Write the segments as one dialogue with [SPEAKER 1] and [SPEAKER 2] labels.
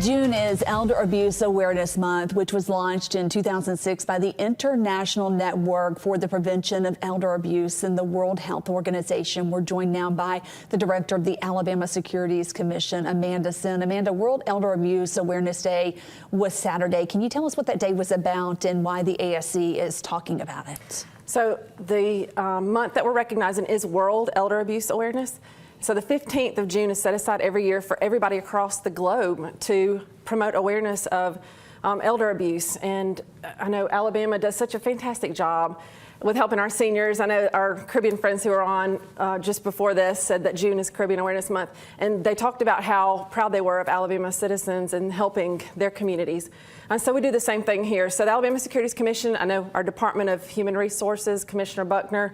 [SPEAKER 1] June is Elder Abuse Awareness Month, which was launched in 2006 by the International Network for the Prevention of Elder Abuse and the World Health Organization. We're joined now by the director of the Alabama Securities Commission, Amanda Senn. Amanda, World Elder Abuse Awareness Day was Saturday. Can you tell us what that day was about and why the ASC is talking about it?
[SPEAKER 2] So the month that we're recognizing is World Elder Abuse Awareness. So the 15th of June is set aside every year for everybody across the globe to promote awareness of elder abuse. And I know Alabama does such a fantastic job with helping our seniors. I know our Caribbean friends who are on just before this said that June is Caribbean Awareness Month, and they talked about how proud they were of Alabama citizens and helping their communities. And so we do the same thing here. So the Alabama Securities Commission, I know our Department of Human Resources, Commissioner Buckner,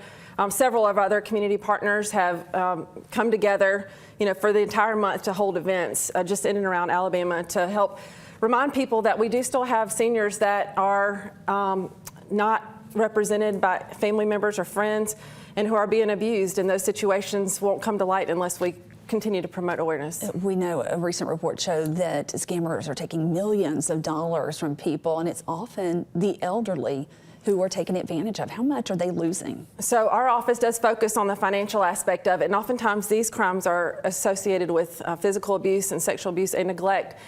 [SPEAKER 2] several of our other community partners have come together, for the entire month to hold events just in and around Alabama to help remind people that we do still have seniors that are not represented by family members or friends and who are being abused, and those situations won't come to light unless we continue to promote awareness.
[SPEAKER 1] We know a recent report showed that scammers are taking millions of dollars from people, and it's often the elderly who are taken advantage of. How much are they losing? So
[SPEAKER 2] our office does focus on the financial aspect of it, and oftentimes these crimes are associated with physical abuse and sexual abuse and neglect.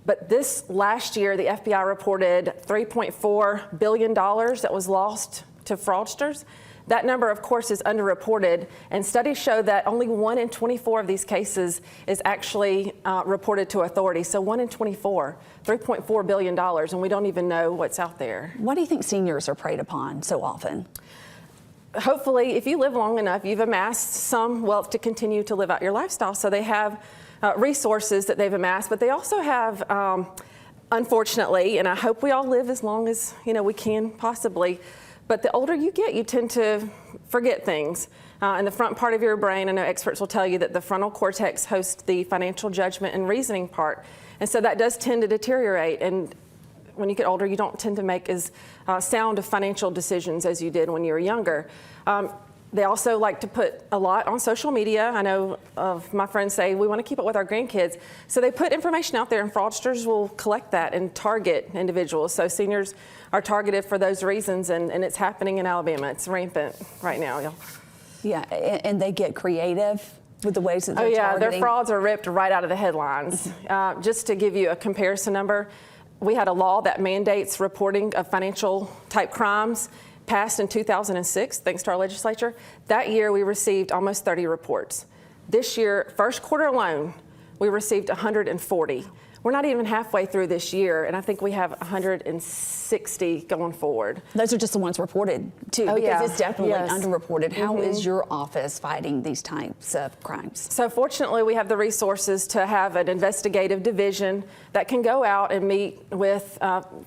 [SPEAKER 2] But this last year, the FBI reported $3.4 billion that was lost to fraudsters. That number, of course, is underreported, and studies show that only 1 in 24 of these cases is actually reported to authorities. So 1 in 24, $3.4 billion, and we don't even know what's out there.
[SPEAKER 1] Why do you think seniors are preyed upon so often?
[SPEAKER 2] Hopefully, if you live long enough, you've amassed some wealth to continue to live out your lifestyle. So they have resources that they've amassed, but they also have, unfortunately, and I hope we all live as long as we can possibly, but the older you get, you tend to forget things. In the front part of your brain, I know experts will tell you that the frontal cortex hosts the financial judgment and reasoning part, and so that does tend to deteriorate. And when you get older, you don't tend to make as sound of financial decisions as you did when you were younger. They also like to put a lot on social media. I know my friends say we want to keep up with our grandkids. So they put information out there, and fraudsters will collect that and target individuals. So seniors are targeted for those reasons, and it's happening in Alabama. It's rampant right now.
[SPEAKER 1] Yeah, and they get creative with the ways that they're targeting.
[SPEAKER 2] Their frauds are ripped right out of the headlines. Just to give you a comparison number, we had a law that mandates reporting of financial type crimes passed in 2006, thanks to our legislature. That year, we received almost 30 reports. This year, first quarter alone, we received 140. We're not even halfway through this year, and I think we have 160 going forward.
[SPEAKER 1] Those are just the ones reported, too, because it's definitely underreported. How is your office fighting these types of crimes?
[SPEAKER 2] So fortunately, we have the resources to have an investigative division that can go out and meet with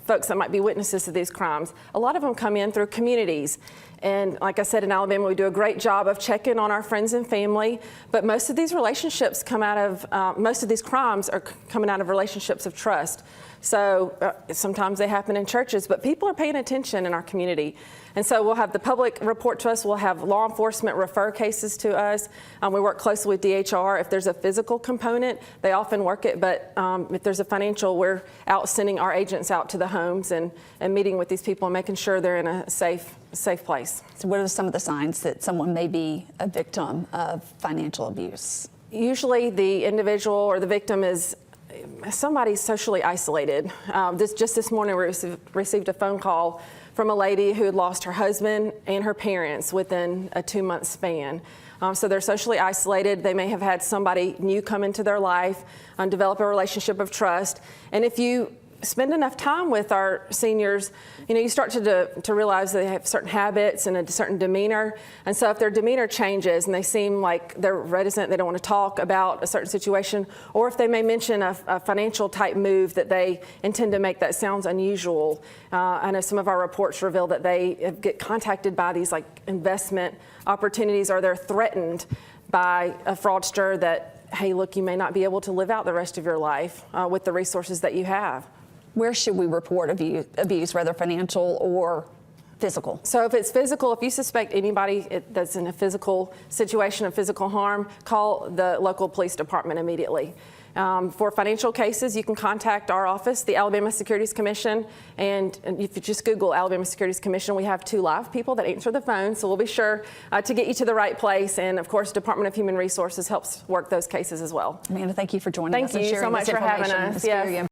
[SPEAKER 2] folks that might be witnesses to these crimes. A lot of them come in through communities. And like I said, in Alabama, we do a great job of checking on our friends and family. But most of these relationships come out of, most of these crimes are coming out of relationships of trust. So sometimes they happen in churches, but people are paying attention in our community. And so we'll have the public report to us. We'll have law enforcement refer cases to us. We work closely with DHR. If there's a physical component, they often work it. But if there's a financial, we're out sending our agents out to the homes and meeting with these people and making sure they're in a safe place.
[SPEAKER 1] So what are some of the signs that someone may be a victim of financial abuse?
[SPEAKER 2] Usually the individual or the victim is somebody socially isolated. Just this morning, we received a phone call from a lady who had lost her husband and her parents within a 2-month span. So they're socially isolated. They may have had somebody new come into their life, develop a relationship of trust. And if you spend enough time with our seniors, you start to realize they have certain habits and a certain demeanor. And so if their demeanor changes and they seem like they're reticent, they don't want to talk about a certain situation, or if they may mention a financial type move that they intend to make that sounds unusual. I know some of our reports reveal that they get contacted by these like investment opportunities, or they're threatened by a fraudster that, hey, look, you may not be able to live out the rest of your life with the resources that you have.
[SPEAKER 1] Where should we report abuse, whether financial or physical?
[SPEAKER 2] So if it's physical, if you suspect anybody that's in a physical situation of physical harm, call the local police department immediately. For financial cases, you can contact our office, the Alabama Securities Commission, and if you just Google Alabama Securities Commission, we have 2 live people that answer the phone, so we'll be sure to get you to the right place. And of course, Department of Human Resources helps work those cases as well.
[SPEAKER 1] Amanda, thank you for joining us.
[SPEAKER 2] Thank you so much for having us. Yes.